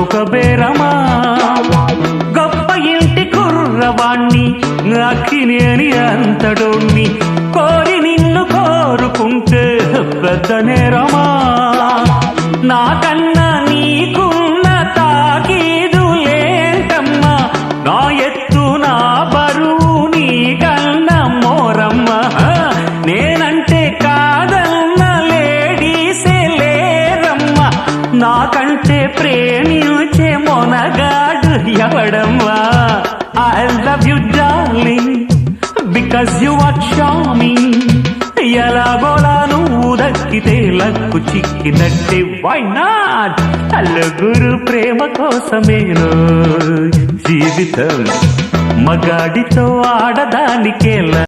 చౌక బేరమా గొప్ప ఇంటి కుర్రవాణ్ణి అక్కిని అని అంతడోణ్ణి కోరి నిన్ను కోరుకుంటే పెద్ద నేరమా నాకన్నా నీకున్న తాకీదు లేంటమ్మా నా ఎత్తు నా బరువు నీకన్నా మోరమ్మా నేనంటే కాదన్న లేడీసే లేరమ్మా నాకంటే ప్రేమించే Monagadu ఎవడమ్మా I love you darling because you are charming ఎలాగోలా నువ్వు దక్కితే లక్కు చిక్కినట్టే why not నలుగురు ప్రేమ కోసమేనో జీవితం మగాడితో ఆడదానికేలా